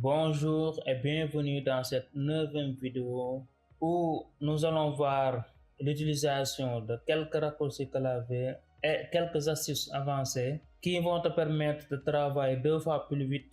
Bonjour et bienvenue dans cette neuvième vidéo où nous allons voir l'utilisation de quelques raccourcis clavier et quelques astuces avancées qui vont te permettre de travailler 2 fois plus vite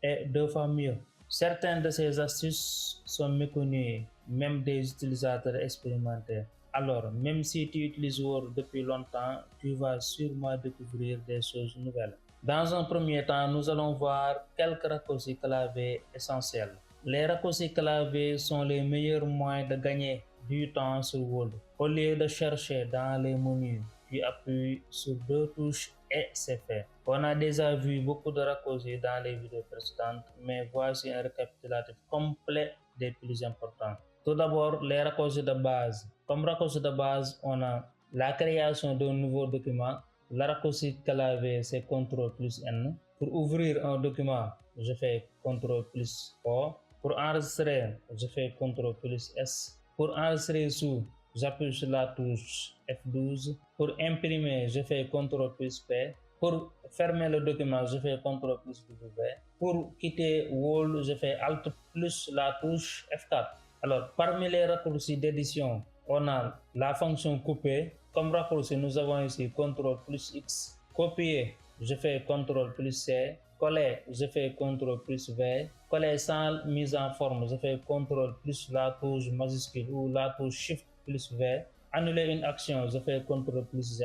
et 2 fois mieux. Certaines de ces astuces sont méconnues, même des utilisateurs expérimentés. Alors, même si tu utilises Word depuis longtemps, tu vas sûrement découvrir des choses nouvelles. Dans un premier temps, nous allons voir quelques raccourcis clavier essentiels. Les raccourcis clavier sont les meilleurs moyens de gagner du temps sur Word. Au lieu de chercher dans les menus, tu appuies sur 2 touches et c'est fait. On a déjà vu beaucoup de raccourcis dans les vidéos précédentes, mais voici un récapitulatif complet des plus importants. Tout d'abord, les raccourcis de base. Comme raccourci de base, on a la création d'un nouveau document. Le raccourci clavier, c'est CTRL plus N. Pour ouvrir un document, je fais CTRL plus O. Pour enregistrer, je fais CTRL plus S. Pour enregistrer sous, j'appuie sur la touche F12. Pour imprimer, je fais CTRL plus P. Pour fermer le document, je fais CTRL plus W. Pour quitter Word, je fais ALT plus la touche F4. Alors, parmi les raccourcis d'édition, on a la fonction couper. Comme raccourci, nous avons ici CTRL plus X. Copier, je fais CTRL plus C. Coller, je fais CTRL plus V. Coller sans mise en forme, je fais CTRL plus la touche majuscule ou la touche Shift plus V. Annuler une action, je fais CTRL plus Z.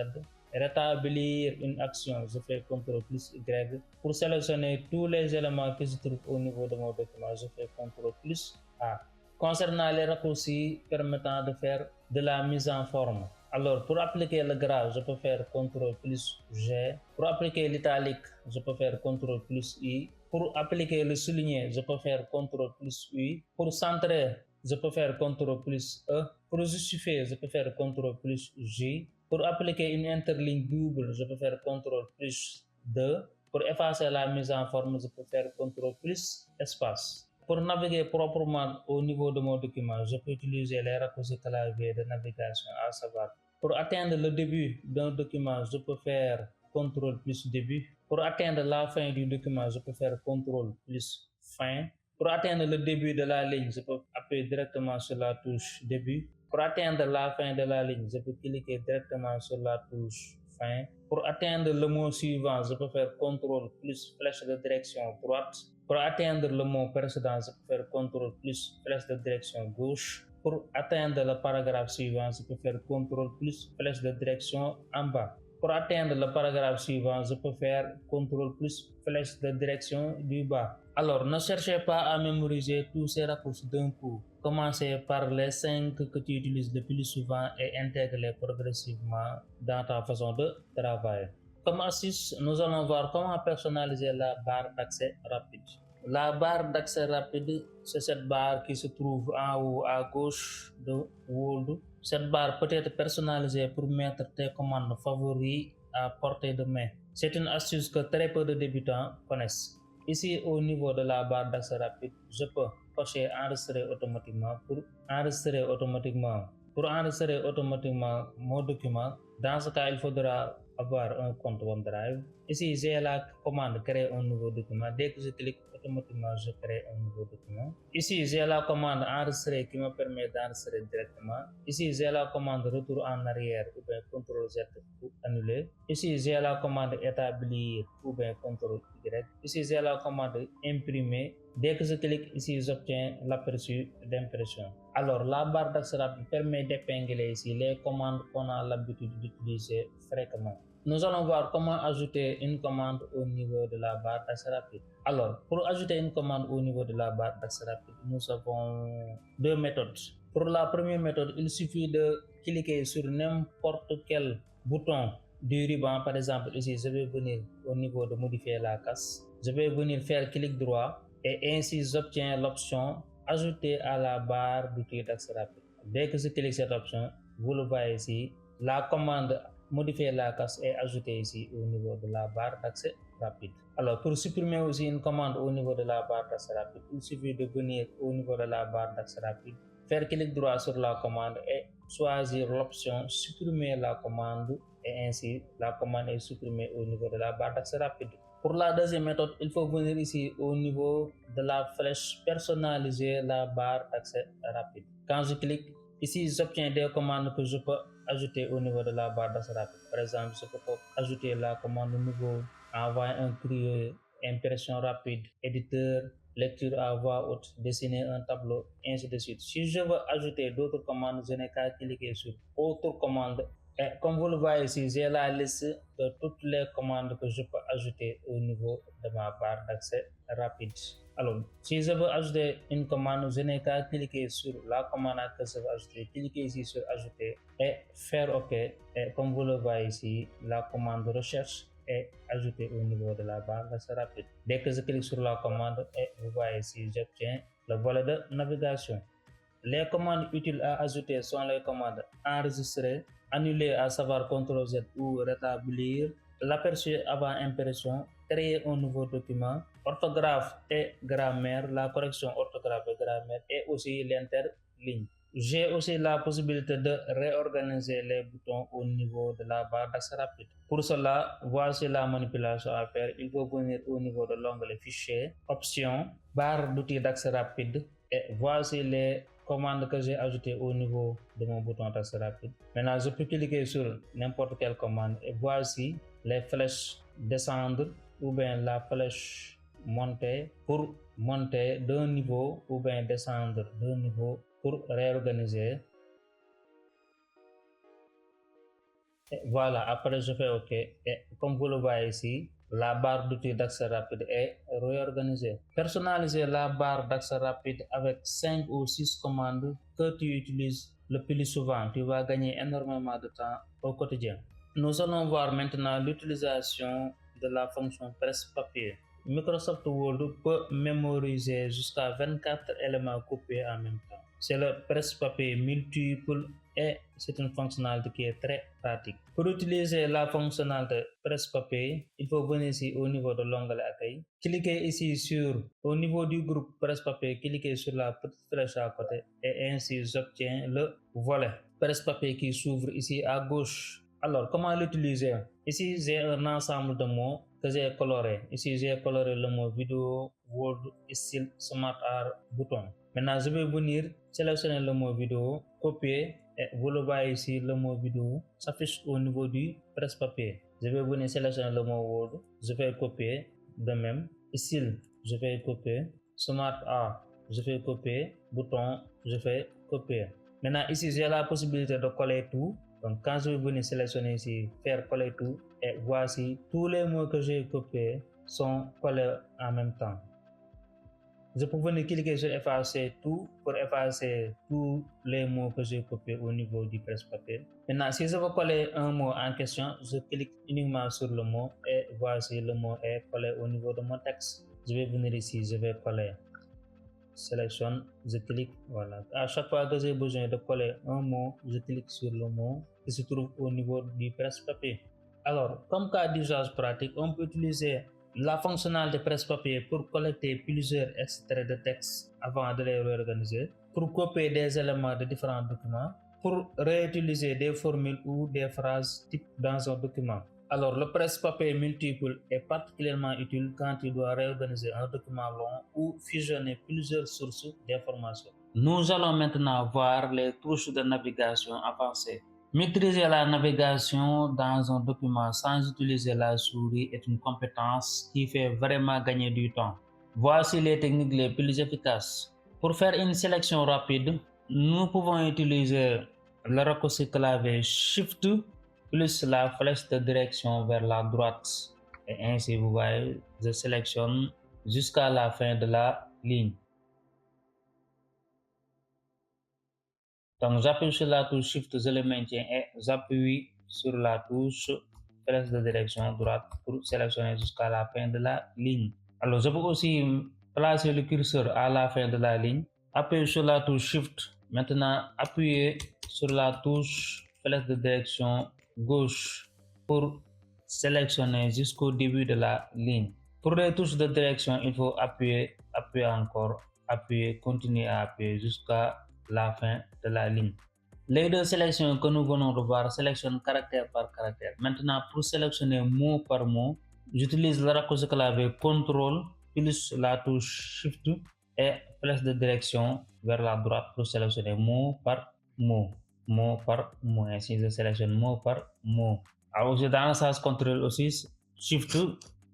Rétablir une action, je fais CTRL plus Y. Pour sélectionner tous les éléments qui se trouvent au niveau de mon document, je fais CTRL plus A. Concernant les raccourcis permettant de faire de la mise en forme. Alors, pour appliquer le gras, je peux faire CTRL plus G. Pour appliquer l'italique, je peux faire CTRL plus I. Pour appliquer le souligné, je peux faire CTRL plus U. Pour centrer, je peux faire CTRL plus E. Pour justifier, je peux faire CTRL plus J. Pour appliquer une interligne double, je peux faire CTRL plus 2. Pour effacer la mise en forme, je peux faire CTRL plus espace. Pour naviguer proprement au niveau de mon document, je peux utiliser les raccourcis clavier de navigation, à savoir, pour atteindre le début d'un document, je peux faire CTRL plus début. Pour atteindre la fin du document, je peux faire CTRL plus fin. Pour atteindre le début de la ligne, je peux appuyer directement sur la touche début. Pour atteindre la fin de la ligne, je peux cliquer directement sur la touche fin. Pour atteindre le mot suivant, je peux faire CTRL plus flèche de direction droite. Pour atteindre le mot précédent, je peux faire CTRL plus flèche de direction gauche. Pour atteindre le paragraphe suivant, je peux faire CTRL plus flèche de direction en bas. Pour atteindre le paragraphe suivant, je peux faire CTRL plus flèche de direction du bas. Alors, ne cherchez pas à mémoriser tous ces raccourcis d'un coup. Commencez par les 5 que tu utilises le plus souvent et intègre-les progressivement dans ta façon de travailler. Comme astuce, nous allons voir comment personnaliser la barre d'accès rapide. La barre d'accès rapide, c'est cette barre qui se trouve en haut à gauche de Word. Cette barre peut être personnalisée pour mettre tes commandes favoris à portée de main. C'est une astuce que très peu de débutants connaissent. Ici, au niveau de la barre d'accès rapide, je peux cocher enregistrer automatiquement pour enregistrer automatiquement. Pour enregistrer automatiquement mon document, dans ce cas, il faudra avoir un compte OneDrive. Ici, j'ai la commande créer un nouveau document. Dès que je clique, automatiquement, je crée un nouveau document. Ici, j'ai la commande enregistrer qui me permet d'enregistrer directement. Ici, j'ai la commande retour en arrière ou bien CTRL Z pour annuler. Ici, j'ai la commande établir ou bien CTRL Y. Ici, j'ai la commande imprimer. Dès que je clique ici, j'obtiens l'aperçu d'impression. Alors, la barre d'accès rapide permet d'épingler ici les commandes qu'on a l'habitude d'utiliser fréquemment. Nous allons voir comment ajouter une commande au niveau de la barre d'accès rapide. Alors, pour ajouter une commande au niveau de la barre d'accès rapide, nous avons 2 méthodes. Pour la première méthode, il suffit de cliquer sur n'importe quel bouton du ruban. Par exemple, ici, je vais venir au niveau de modifier la casse. Je vais venir faire clic droit et ainsi j'obtiens l'option ajouter à la barre d'outils d'accès rapide. Dès que je clique cette option, vous le voyez ici, la commande modifier la casse est ajoutée ici au niveau de la barre d'accès rapide. Alors, pour supprimer aussi une commande au niveau de la barre d'accès rapide, il suffit de venir au niveau de la barre d'accès rapide, faire clic droit sur la commande et choisir l'option supprimer la commande et ainsi la commande est supprimée au niveau de la barre d'accès rapide. Pour la deuxième méthode, il faut venir ici au niveau de la flèche personnaliser la barre d'accès rapide. Quand je clique, ici j'obtiens des commandes que je peux ajouter au niveau de la barre d'accès rapide. Par exemple, je peux ajouter la commande nouveau, envoyer un courrier, impression rapide, éditeur, lecture à voix haute, dessiner un tableau, ainsi de suite. Si je veux ajouter d'autres commandes, je n'ai qu'à cliquer sur autre commande. Et comme vous le voyez ici, j'ai la liste de toutes les commandes que je peux ajouter au niveau de ma barre d'accès rapide. Alors, si je veux ajouter une commande, je n'ai qu'à cliquer sur la commande que je veux ajouter, cliquer ici sur ajouter et faire OK. Et comme vous le voyez ici, la commande recherche est ajoutée au niveau de la barre d'accès rapide. Dès que je clique sur la commande, et vous voyez ici, j'obtiens le volet de navigation. Les commandes utiles à ajouter sont les commandes enregistrer, annuler à savoir CTRL-Z ou rétablir, l'aperçu avant impression, créer un nouveau document, orthographe et grammaire, la correction orthographe et grammaire et aussi l'interligne. J'ai aussi la possibilité de réorganiser les boutons au niveau de la barre d'accès rapide. Pour cela, voici la manipulation à faire. Il faut venir au niveau de l'onglet Fichier, Options, barre d'outils d'accès rapide et voici les commandes que j'ai ajoutées au niveau de mon bouton d'accès rapide. Maintenant, je peux cliquer sur n'importe quelle commande et voici les flèches descendre ou bien la flèche monter pour monter d'un niveau ou bien descendre d'un niveau pour réorganiser. Et voilà, après je fais OK et comme vous le voyez ici, la barre d'outils d'accès rapide est réorganisée. Personnaliser la barre d'accès rapide avec 5 ou 6 commandes que tu utilises le plus souvent. Tu vas gagner énormément de temps au quotidien. Nous allons voir maintenant l'utilisation de la fonction presse-papier. Microsoft Word peut mémoriser jusqu'à 24 éléments copiés en même temps. C'est le presse-papier multiple et c'est une fonctionnalité qui est très pratique. Pour utiliser la fonctionnalité presse-papier, il faut venir ici au niveau de l'onglet Accueil. Cliquez ici sur, au niveau du groupe presse-papier, cliquez sur la petite flèche à côté et ainsi j'obtiens le volet presse-papier qui s'ouvre ici à gauche. Alors, comment l'utiliser? Ici, j'ai un ensemble de mots que j'ai coloré. Ici, j'ai coloré le mot vidéo, Word, style, Smart Art, bouton. Maintenant, je vais venir sélectionner le mot vidéo, copier et vous le voyez ici, le mot vidéo s'affiche au niveau du presse-papier. Je vais venir sélectionner le mot Word, je vais copier de même. Style, je vais copier. Smart Art, je vais copier. Bouton, je vais copier. Maintenant, ici, j'ai la possibilité de coller tout. Donc, quand je vais venir sélectionner ici, faire coller tout, et voici tous les mots que j'ai copiés sont collés en même temps. Je peux venir cliquer sur effacer tout pour effacer tous les mots que j'ai copiés au niveau du presse-papier. Maintenant, si je veux coller un mot en question, je clique uniquement sur le mot et voici le mot est collé au niveau de mon texte. Je vais venir ici, je vais coller. Sélectionne, je clique, voilà. À chaque fois que j'ai besoin de coller un mot, je clique sur le mot qui se trouve au niveau du presse-papier. Alors, comme cas d'usage pratique, on peut utiliser la fonctionnalité presse-papier pour collecter plusieurs extraits de texte avant de les réorganiser, pour copier des éléments de différents documents, pour réutiliser des formules ou des phrases types dans un document. Alors, le presse-papier multiple est particulièrement utile quand tu dois réorganiser un document long ou fusionner plusieurs sources d'informations. Nous allons maintenant voir les touches de navigation avancées. Maîtriser la navigation dans un document sans utiliser la souris est une compétence qui fait vraiment gagner du temps. Voici les techniques les plus efficaces. Pour faire une sélection rapide, nous pouvons utiliser le raccourci clavier Shift plus la flèche de direction vers la droite. Et ainsi, vous voyez, je sélectionne jusqu'à la fin de la ligne. Donc, j'appuie sur la touche Shift, je le maintiens et j'appuie sur la touche flèche de direction droite pour sélectionner jusqu'à la fin de la ligne. Alors, je peux aussi placer le curseur à la fin de la ligne, appuyer sur la touche Shift. Maintenant, appuyez sur la touche flèche de direction gauche pour sélectionner jusqu'au début de la ligne. Pour les touches de direction, il faut appuyer encore, appuyer, continuer à appuyer jusqu'à la fin de la ligne. Les deux sélections que nous venons de voir sélectionnent caractère par caractère. Maintenant, pour sélectionner mot par mot, j'utilise le raccourci clavier CTRL plus la touche Shift et flèche de direction vers la droite pour sélectionner mot par mot, mot par mot. Ainsi, je sélectionne mot par mot. Alors, dans le sens contrôle aussi, Shift,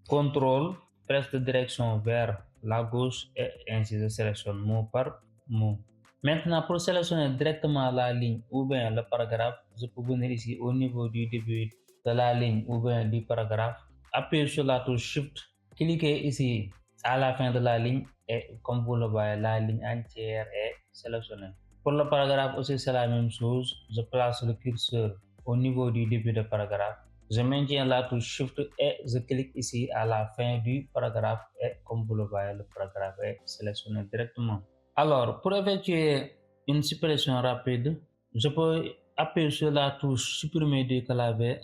CTRL, flèche de direction vers la gauche et ainsi je sélectionne mot par mot. Maintenant, pour sélectionner directement la ligne ou bien le paragraphe, je peux venir ici au niveau du début de la ligne ou bien du paragraphe, appuyer sur la touche Shift, cliquez ici à la fin de la ligne et comme vous le voyez, la ligne entière est sélectionnée. Pour le paragraphe aussi, c'est la même chose. Je place le curseur au niveau du début du paragraphe. Je maintiens la touche Shift et je clique ici à la fin du paragraphe et comme vous le voyez, le paragraphe est sélectionné directement. Alors, pour effectuer une suppression rapide, je peux appuyer sur la touche supprimer du clavier.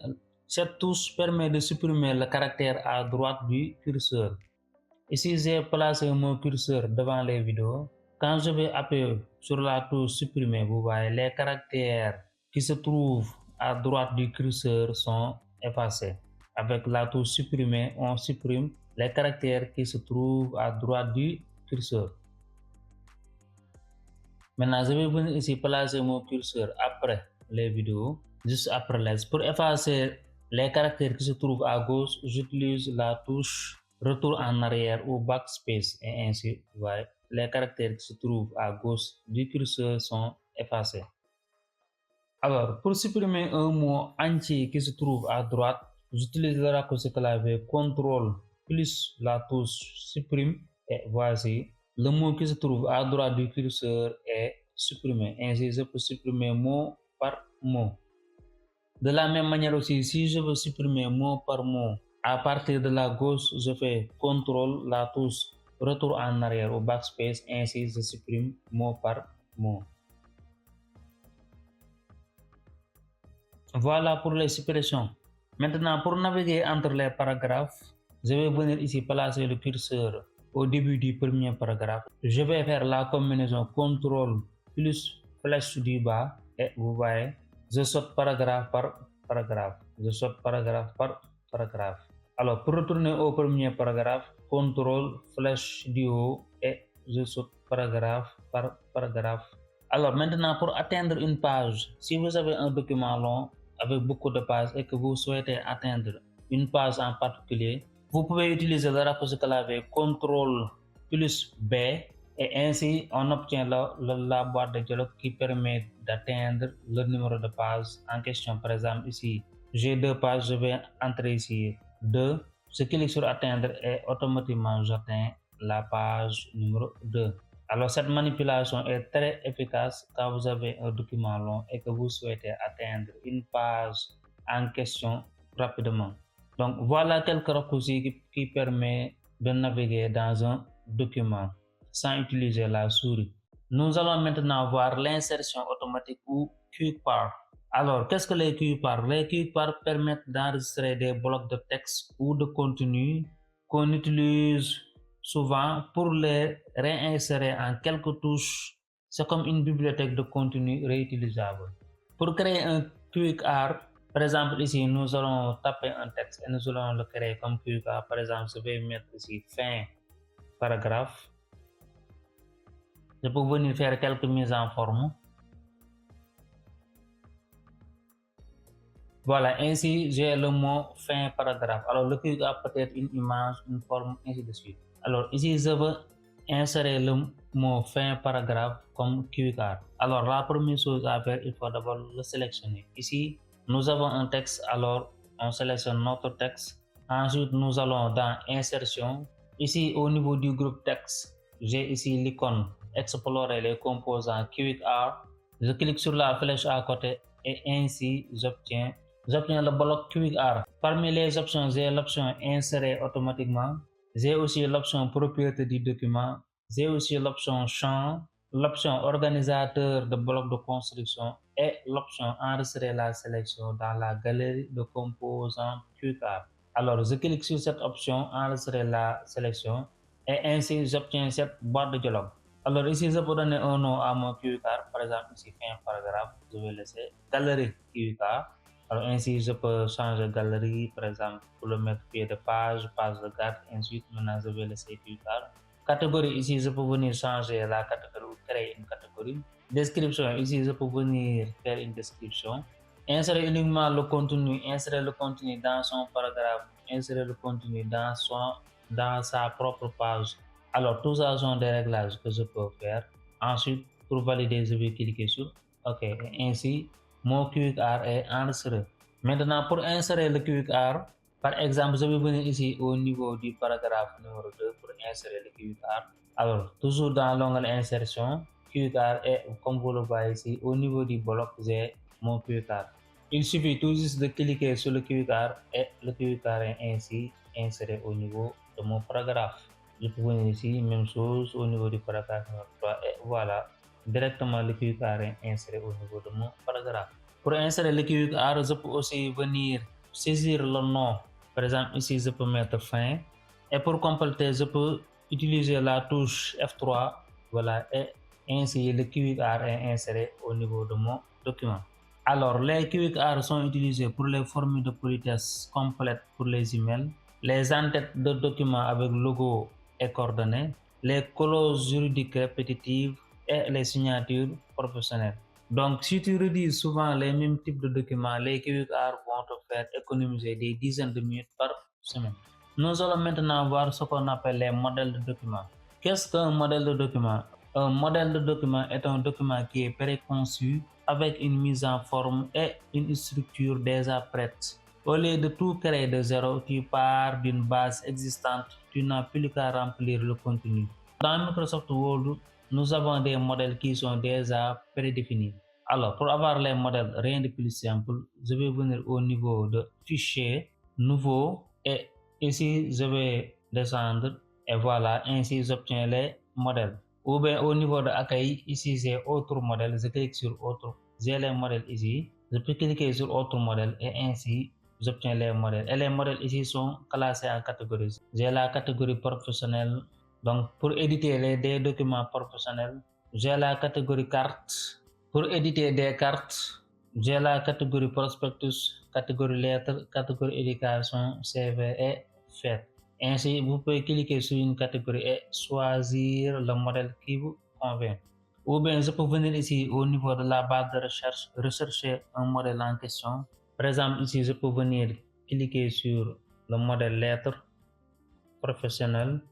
Cette touche permet de supprimer le caractère à droite du curseur. Ici, j'ai placé mon curseur devant les vidéos. Quand je vais appuyer sur la touche supprimer, vous voyez les caractères qui se trouvent à droite du curseur sont effacés. Avec la touche supprimer, on supprime les caractères qui se trouvent à droite du curseur. Maintenant, je vais venir ici placer mon curseur après les vidéos, juste après les. Pour effacer les caractères qui se trouvent à gauche, j'utilise la touche retour en arrière ou backspace et ainsi, vous voyez, les caractères qui se trouvent à gauche du curseur sont effacés. Alors, pour supprimer un mot entier qui se trouve à droite, j'utilise le raccourci clavier CTRL plus la touche supprime et voici. Le mot qui se trouve à droite du curseur est supprimé. Ainsi, je peux supprimer mot par mot. De la même manière aussi, si je veux supprimer mot par mot, à partir de la gauche, je fais CTRL, la touche retour en arrière ou backspace. Ainsi, je supprime mot par mot. Voilà pour les suppressions. Maintenant, pour naviguer entre les paragraphes, je vais venir ici placer le curseur au début du premier paragraphe. Je vais faire la combinaison CTRL plus flèche du bas et vous voyez, je saute paragraphe par paragraphe. Je saute paragraphe par paragraphe. Alors, pour retourner au premier paragraphe, CTRL flèche du haut et je saute paragraphe par paragraphe. Alors maintenant, pour atteindre une page, si vous avez un document long avec beaucoup de pages et que vous souhaitez atteindre une page en particulier, vous pouvez utiliser le raccourci clavier CTRL plus B et ainsi on obtient la boîte de dialogue qui permet d'atteindre le numéro de page en question. Par exemple ici, j'ai 2 pages, je vais entrer ici 2, je clique sur atteindre et automatiquement j'atteins la page numéro 2. Alors cette manipulation est très efficace quand vous avez un document long et que vous souhaitez atteindre une page en question rapidement. Donc voilà quelques raccourcis qui permettent de naviguer dans un document sans utiliser la souris. Nous allons maintenant voir l'insertion automatique ou Quick Part. Alors qu'est-ce que les Quick Part? Les Quick Part permettent d'enregistrer des blocs de texte ou de contenu qu'on utilise souvent pour les réinsérer en quelques touches. C'est comme une bibliothèque de contenu réutilisable. Pour créer un Quick Art, par exemple ici nous allons taper un texte et nous allons le créer comme Quick Art. Par exemple, je vais mettre ici fin paragraphe. Je peux venir faire quelques mises en forme. Voilà, ainsi j'ai le mot fin paragraphe. Alors le Quick Art peut être une image, une forme, ainsi de suite. Alors ici je veux insérer le mot fin paragraphe comme Quick Art. Alors la première chose à faire, il faut d'abord le sélectionner. Ici nous avons un texte, alors on sélectionne notre texte. Ensuite nous allons dans insertion. Ici au niveau du groupe texte, j'ai ici l'icône explorer les composants Quick Art. Je clique sur la flèche à côté et ainsi j'obtiens le bloc Quick Art. Parmi les options, j'ai l'option insérer automatiquement. J'ai aussi l'option propriété du document. J'ai aussi l'option champ, l'option organisateur de blocs de construction et l'option enregistrer la sélection dans la galerie de composants Quick Art. Alors, je clique sur cette option enregistrer la sélection et ainsi j'obtiens cette boîte de dialogue. Alors ici, je peux donner un nom à mon Quick Art. Par exemple, ici, fin paragraphe, je vais laisser galerie Quick Art. Alors ainsi, je peux changer galerie, par exemple, pour le mettre pied de page, page de garde, ensuite, maintenant, je vais laisser quick art. Catégorie, ici, je peux venir changer la catégorie ou créer une catégorie. Description, ici, je peux venir faire une description. Insérer uniquement le contenu, insérer le contenu dans son paragraphe, insérer le contenu dans sa propre page. Alors, tout ça sont des réglages que je peux faire. Ensuite, pour valider, je vais cliquer sur OK. Et ainsi, mon quick art est enregistré. Maintenant, pour insérer le quick art, par exemple, je vais venir ici au niveau du paragraphe numéro 2 pour insérer le quick art. Alors, toujours dans l'onglet insertion, quick art est, comme vous le voyez ici, au niveau du bloc, j'ai mon quick art. Il suffit tout juste de cliquer sur le quick art et le quick art est ainsi inséré au niveau de mon paragraphe. Je peux venir ici, même chose au niveau du paragraphe numéro 3 et voilà, directement le quick art est inséré au niveau de mon paragraphe. Pour insérer le quick art, je peux aussi venir saisir le nom. Par exemple, ici, je peux mettre fin. Et pour compléter, je peux utiliser la touche F3. Voilà, et ainsi le quick art est inséré au niveau de mon document. Alors, les quick art sont utilisés pour les formules de politesse complètes pour les emails, les en-têtes de documents avec logo et coordonnées, les clauses juridiques répétitives et les signatures professionnelles. Donc, si tu rédiges souvent les mêmes types de documents, les quick art vont te faire économiser des dizaines de minutes par semaine. Nous allons maintenant voir ce qu'on appelle les modèles de documents. Qu'est-ce qu'un modèle de document? Un modèle de document est un document qui est préconçu avec une mise en forme et une structure déjà prête. Au lieu de tout créer de zéro, tu pars d'une base existante, tu n'as plus qu'à remplir le contenu. Dans Microsoft Word, nous avons des modèles qui sont déjà prédéfinis. Alors, pour avoir les modèles, rien de plus simple, je vais venir au niveau de fichier, nouveau, et ici, je vais descendre, et voilà, ainsi j'obtiens les modèles. Ou bien au niveau de accueil, ici j'ai autre modèle, je clique sur autre, j'ai les modèles ici, je peux cliquer sur autre modèle et ainsi j'obtiens les modèles. Et les modèles ici sont classés en catégories. J'ai la catégorie professionnelle, donc pour éditer des documents professionnels, j'ai la catégorie carte. Pour éditer des cartes, j'ai la catégorie prospectus, catégorie lettres, catégorie éducation, CV et fête. Ainsi, vous pouvez cliquer sur une catégorie et choisir le modèle qui vous convient. Ou bien, je peux venir ici au niveau de la barre de recherche, rechercher un modèle en question. Par exemple, ici, je peux venir cliquer sur le modèle lettre professionnel.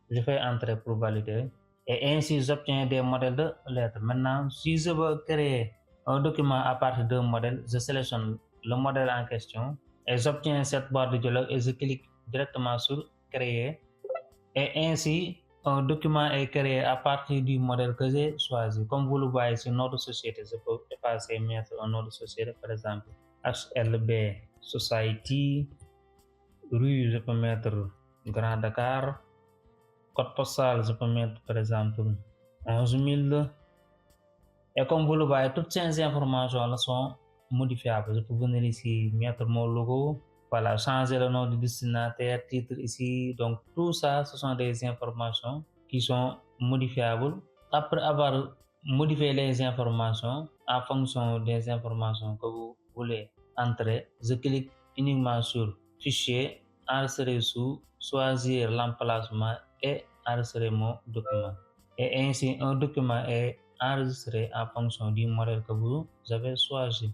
Je fais entrer pour valider. Et ainsi, j'obtiens des modèles de lettres. Maintenant, si je veux créer un document à partir d'un modèle, je sélectionne le modèle en question et j'obtiens cette barre de dialogue et je clique directement sur créer. Et ainsi, un document est créé à partir du modèle que j'ai choisi. Comme vous le voyez sur notre société, je peux effacer et mettre un nom de société, par exemple HLB Society, rue, je peux mettre Grand Dakar, code postal, je peux mettre par exemple 11 000. Et comme vous le voyez, toutes ces informations sont modifiables. Je peux venir ici, mettre mon logo, voilà, changer le nom du destinataire, titre ici. Donc tout ça, ce sont des informations qui sont modifiables. Après avoir modifié les informations, en fonction des informations que vous voulez entrer, je clique uniquement sur fichier, enregistrer sous, choisir l'emplacement et enregistrer mon document. Et ainsi, un document est enregistré en fonction du modèle que vous avez choisi.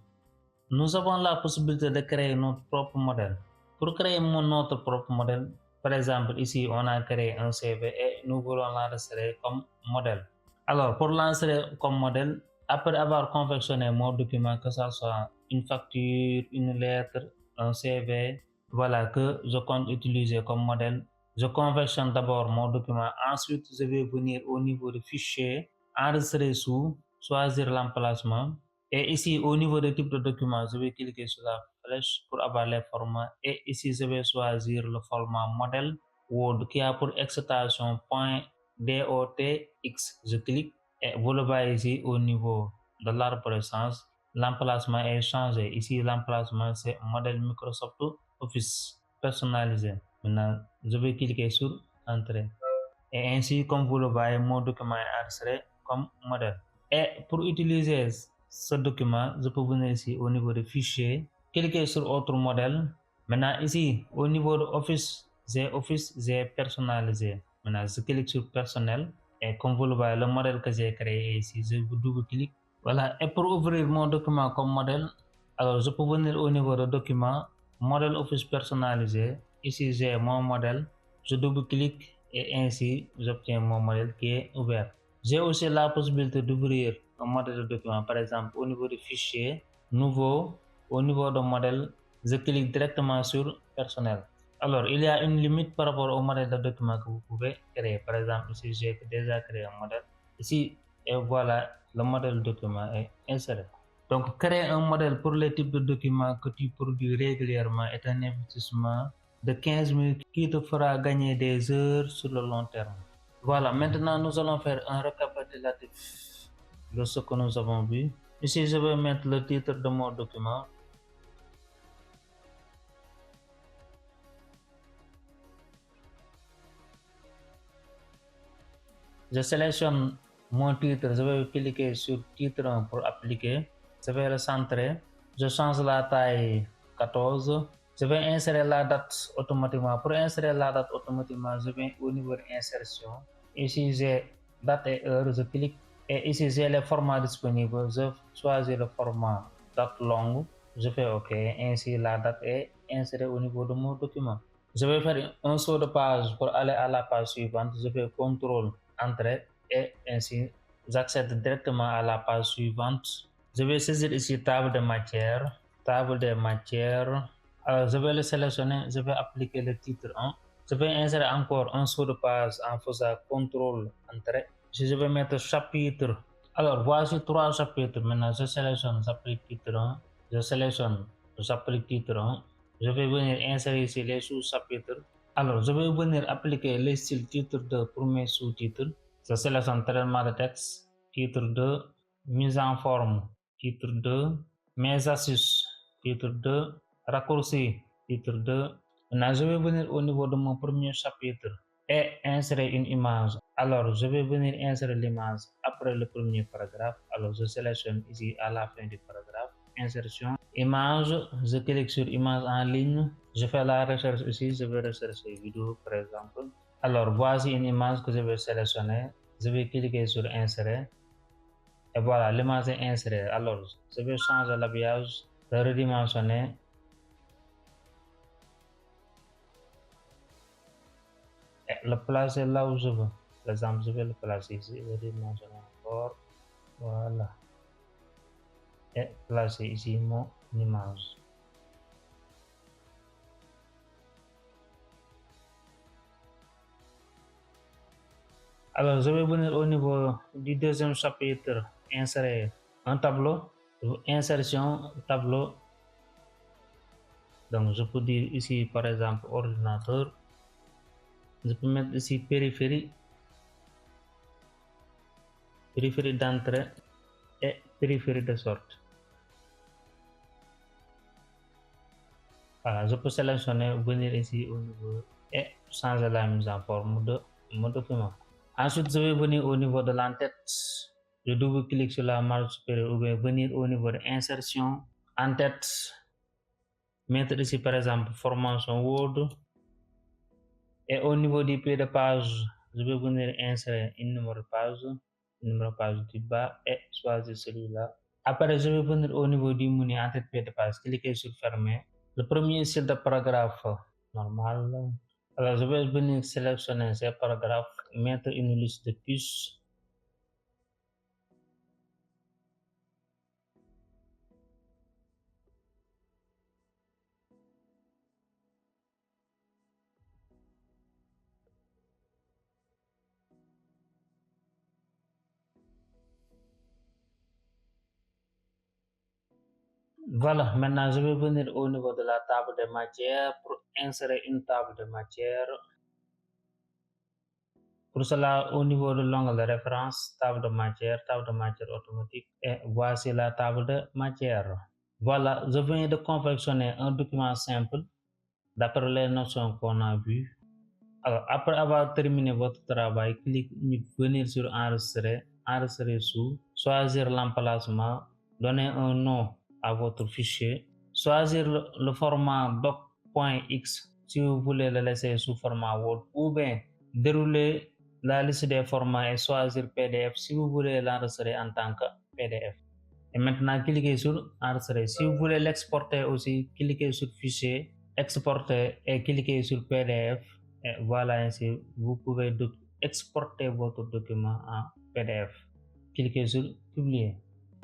Nous avons la possibilité de créer notre propre modèle. Pour créer notre propre modèle, par exemple, ici, on a créé un CV et nous voulons l'enregistrer comme modèle. Alors, pour l'enregistrer comme modèle, après avoir confectionné mon document, que ce soit une facture, une lettre, un CV, voilà, que je compte utiliser comme modèle, je confectionne d'abord mon document. Ensuite, je vais venir au niveau du fichier, enregistrer sous, choisir l'emplacement. Et ici, au niveau des types de documents, je vais cliquer sur la flèche pour avoir les formats. Et ici, je vais choisir le format modèle Word qui a pour excitation .dotx. Je clique et vous le voyez ici au niveau de l'arborescence. L'emplacement est changé. Ici, l'emplacement, c'est modèle Microsoft Office personnalisé. Maintenant, je vais cliquer sur Entrée. Et ainsi, comme vous le voyez, mon document est enregistré comme modèle. Et pour utiliser ce document, je peux venir ici au niveau de fichier, cliquez sur autre modèle. Maintenant ici, au niveau de Office, j'ai personnalisé. Maintenant, je clique sur personnel et comme vous le voyez, le modèle que j'ai créé ici, je double-clique. Voilà, et pour ouvrir mon document comme modèle, alors je peux venir au niveau de document, modèle Office personnalisé. Ici, j'ai mon modèle, je double-clique et ainsi j'obtiens mon modèle qui est ouvert. J'ai aussi la possibilité d'ouvrir un modèle de document, par exemple au niveau de fichier, nouveau, au niveau de modèle, je clique directement sur personnel. Alors, il y a une limite par rapport au modèle de document que vous pouvez créer. Par exemple, ici, j'ai déjà créé un modèle. Ici, et voilà, le modèle de document est inséré. Donc, créer un modèle pour les types de documents que tu produis régulièrement est un investissement de 15 minutes qui te fera gagner des heures sur le long terme. Voilà, maintenant nous allons faire un récapitulatif de ce que nous avons vu. Ici, je vais mettre le titre de mon document. Je sélectionne mon titre, je vais cliquer sur titre 1 pour appliquer. Je vais le centrer. Je change la taille 14. Je vais insérer la date automatiquement. Pour insérer la date automatiquement, je vais au niveau d'insertion. Ici, j'ai date et heure, je clique. Et ici, j'ai les formats disponibles. Je choisis le format date longue. Je fais OK. Ainsi, la date est insérée au niveau de mon document. Je vais faire un saut de page pour aller à la page suivante. Je fais CTRL Entrée et ainsi j'accède directement à la page suivante. Je vais saisir ici table de matière. Table de matière. Alors, je vais le sélectionner. Je vais appliquer le titre 1. Je vais insérer encore un saut de page en faisant CTRL Entrée. Je vais mettre chapitre. Alors, voici 3 chapitres. Maintenant, je sélectionne chapitre titre 1. Je sélectionne chapitre titre 1. Je vais venir insérer ici les sous-chapitres. Alors, je vais venir appliquer les styles titre 2 pour mes sous-titres. Je sélectionne traitement de texte, titre 2, mise en forme, titre 2, mes astuces, titre 2, raccourci, titre 2. Maintenant, je vais venir au niveau de mon premier chapitre et insérer une image. Alors, je vais venir insérer l'image après le premier paragraphe. Alors, je sélectionne ici à la fin du paragraphe, insertion, image, je clique sur image en ligne. Je fais la recherche ici, je vais rechercher vidéo par exemple. Alors, voici une image que je vais sélectionner. Je vais cliquer sur insérer. Et voilà, l'image est insérée. Alors, je vais changer l'habillage, le redimensionner. Et le placer là où je veux. Par exemple, je vais le placer ici, le redimensionner encore. Voilà. Et placer ici mon image. Alors, je vais venir au niveau du deuxième chapitre, insérer un tableau, insertion, tableau. Donc, je peux dire ici, par exemple, ordinateur. Je peux mettre ici périphérie, périphérie d'entrée et périphérie de sortie. Voilà, je peux sélectionner, venir ici au niveau et changer la mise en forme de mon document. Ensuite, je vais venir au niveau de l'entête. Je double-clique sur la marge supérieure ou bien venir au niveau de insertion, en-tête, mettre ici par exemple formation Word. Et au niveau du pied de page, je vais venir insérer un numéro de page du bas et choisir celui-là. Après, je vais venir au niveau du menu en-tête pied de page, cliquer sur fermer. Le premier style de paragraphe normal. Alors, je vais venir sélectionner ces paragraphes, mettre une liste de plus. Voilà, maintenant je vais venir au niveau de la table de matière pour insérer une table de matière. Pour cela, au niveau de l'onglet de référence, table de matière automatique, et voici la table de matière. Voilà, je viens de confectionner un document simple d'après les notions qu'on a vues. Alors, après avoir terminé votre travail, venir sur enregistrer, enregistrer sous, choisir l'emplacement, donner un nom à votre fichier. choisir le format doc.x si vous voulez le laisser sous format Word, ou bien dérouler la liste des formats et choisir PDF si vous voulez l'enregistrer en tant que PDF. Et maintenant, cliquez sur enregistrer. Si vous voulez l'exporter aussi, cliquez sur fichier, exporter et cliquez sur PDF. Et voilà, ainsi, vous pouvez exporter votre document en PDF. Cliquez sur publier.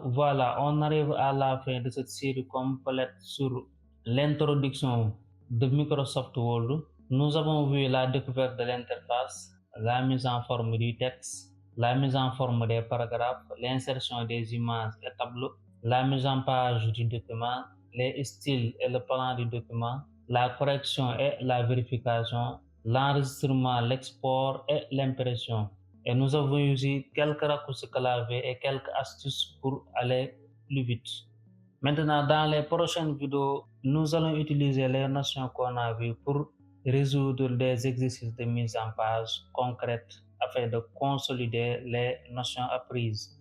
Voilà, on arrive à la fin de cette série complète sur l'introduction de Microsoft Word. Nous avons vu la découverte de l'interface, la mise en forme du texte, la mise en forme des paragraphes, l'insertion des images et tableaux, la mise en page du document, les styles et le plan du document, la correction et la vérification, l'enregistrement, l'export et l'impression. Et nous avons aussi quelques raccourcis clavier et quelques astuces pour aller plus vite. Maintenant, dans les prochaines vidéos, nous allons utiliser les notions qu'on a vues pour résoudre des exercices de mise en page concrètes afin de consolider les notions apprises.